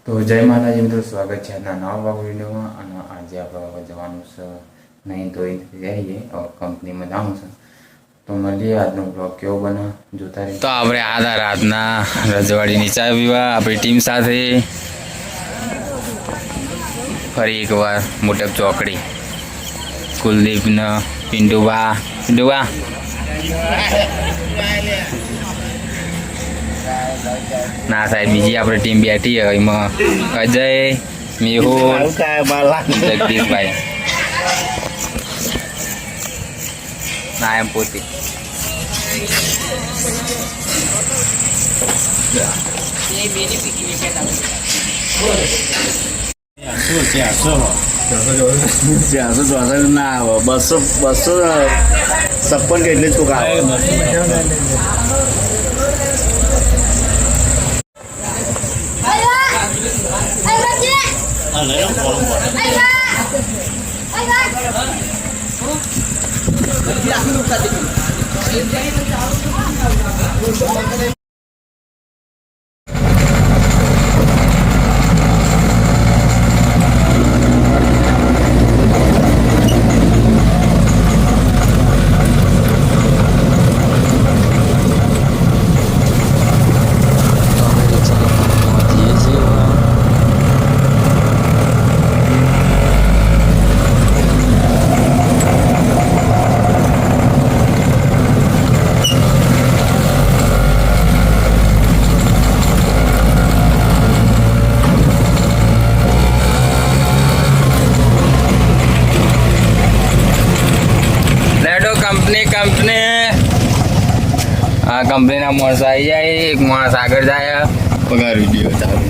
તો જય માતાજી મિત્રો, સ્વાગત છે આજના નવા ભાગ વિડીયોમાં. અને આજે આપણે જવાનું છે નહીં તો જઈએ કંપનીમાં જવાનું છે. તો મળીએ આજનો બ્લોગ કેવો બને જોતા રહીએ. તો આપણે આધા રાતના રજવાડીની ચા પીવા આપણી ટીમ સાથે ફરી એકવાર મોટપ ચોકડી કુલદીપને પિન્ટુબા ના સાહેબ, બીજી આપણે ટીમ બેઠી હોય એમાં અજય, મેહુલ, જગદીશભાઈ ના એમ પોતે ના આવે 256 કેટલી તું આવે આ કંપનીના માણસ આવી જાય, એક માણસ આગળ જાય, પગાર વિડીયો ચાલુ.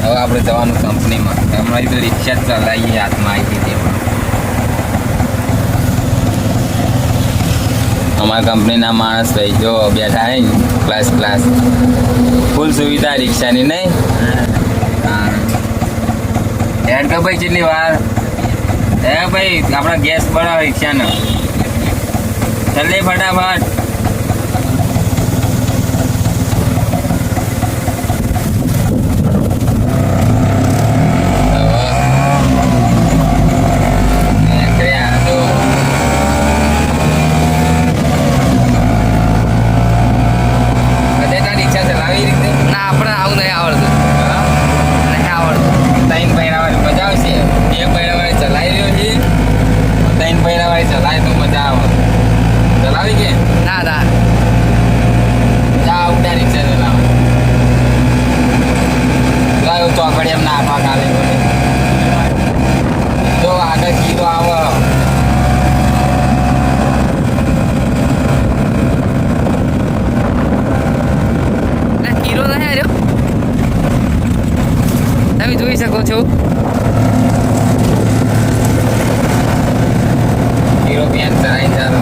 હવે આપણે જવાનું કંપનીમાં. હમણાં તો રિક્ષા ચલાવીએ, હાથમાં આવી હતી. અમારા કંપનીના માણસ ભાઈ જો બેઠા હે ક્લાસ ફૂલ સુવિધા રિક્ષાની નહીં. હેડ કે ભાઈ કેટલી વાર હે ભાઈ, આપણા ગેસ બળાવ રિક્ષાનો જલ્દી ફટાફટ. જોઈ શકો છો યુરોપિયન તરાઈ ચાલો.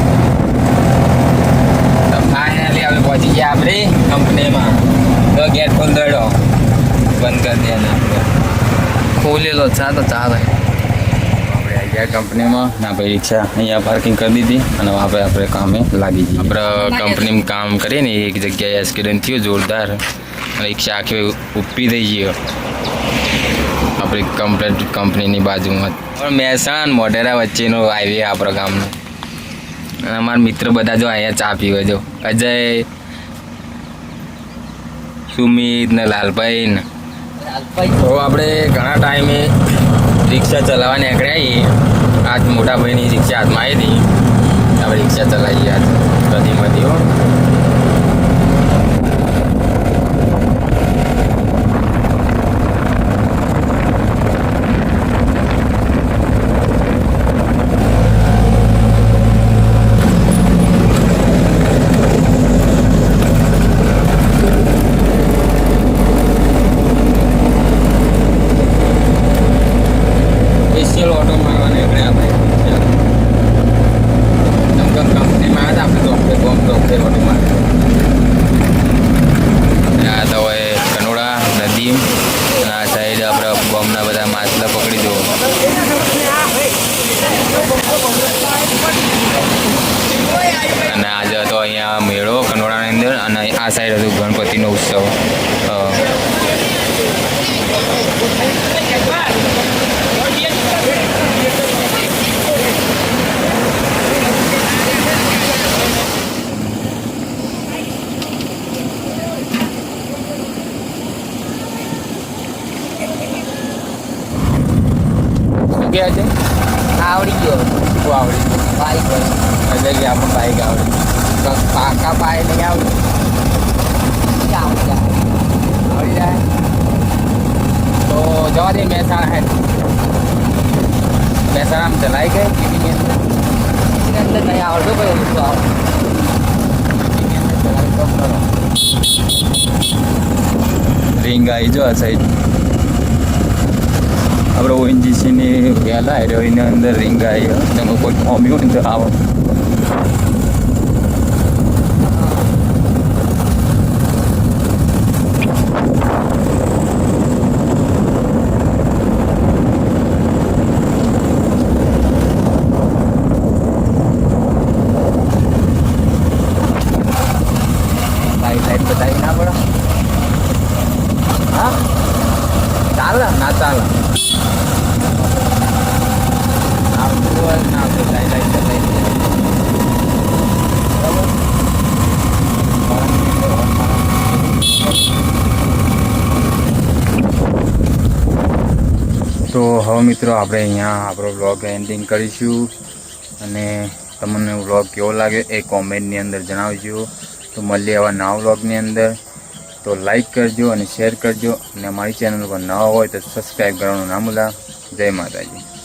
તો ફાઇનલી આપણે પહોંચી ગયા આપણી કંપનીમાં. તો ગેટ ખોલ દડો, બંધ કરી દે. આપણે ખોલેલો ચા તો ચાલે. આપણે આવી ગયા કંપનીમાં. ના ભાઈ રિક્ષા અહીંયા પાર્કિંગ કરી દીધી અને આપણે કામે લાગી જઈએ. આપણે કંપનીમાં કામ કરીએ ને એક જગ્યાએ એક્સિડન્ટ થયો જોરદાર, રિક્ષા આખી ઉપી થઈ ગયો આપણી કમ્પ્લેટ કંપનીની બાજુમાં. મહેસાણા મોઢેરા વચ્ચેનો હાઈવે આપણો ગામનો. અને અમારા મિત્ર બધા જો અહીંયા ચા પીવે જો અજય, સુમિત ને લાલભાઈ ને. તો આપણે ઘણા ટાઈમે રિક્ષા ચલાવવા નીકળ્યા છીએ. આજ મોટા ભાઈની રિક્ષા હાથમાં આવી હતી, આપણે રિક્ષા ચલાવીએ આજ કદીમાંથી હો. સ્પેશિયલ ઓટો મારવા નીકળ્યા આપણે કંપનીમાં આવ્યા આપણે ડોક્ટર ઓટો મારે. આ તો હોય કનોડા નદી, અને આ સાઈડ આપણે બોમ્બના બધા માછલા પકડી દો. અને આજે હતો અહીંયા મેળો કનોડાની અંદર, અને આ સાઈડ હતું ગણપતિનો ઉત્સવ. શું કહે છે? આવડી ગયો. શું આવડી બાઈક હોય એટલે કે આપણે બાઈક આવડી પાકા પાય નહીં આવડે. આવડી જાય. આવડી જાય તો જવા દે. મહેસાણા હે, મહેસાણામાં ચલાઈ ગઈ સિટીની અંદર. એની અંદર નહીં આવડતું કોઈ ઓછું આવડે. સિટીની અંદર ચલાવી તો ખરો. રિંગ આવી જો આ સાઈડ આપણે ઓએનજીસીની વહેલા આવ્યો એની અંદર રિંગ આવી. તમે કોઈ કોમ્યું ને તો આવો. લાઈટ બતાવી ના પડે. હા ચાલે ના ચાલે. આવતું હોય ના તો લાઈટ ચલાવી દે. તો હવે મિત્રો આપણે અહીંયા આપણો વ્લોગ એન્ડિંગ કરીશું, અને તમને વ્લોગ કેવો લાગે એ કોમેન્ટની અંદર જણાવજો. તો મળીએ આવા નવા વ્લોગની અંદર. તો લાઈક કરજો અને શેર કરજો, અને અમારી ચેનલ પર નવા હોય તો સબસ્ક્રાઈબ કરવાનું ના ભૂલતા. જય માતાજી.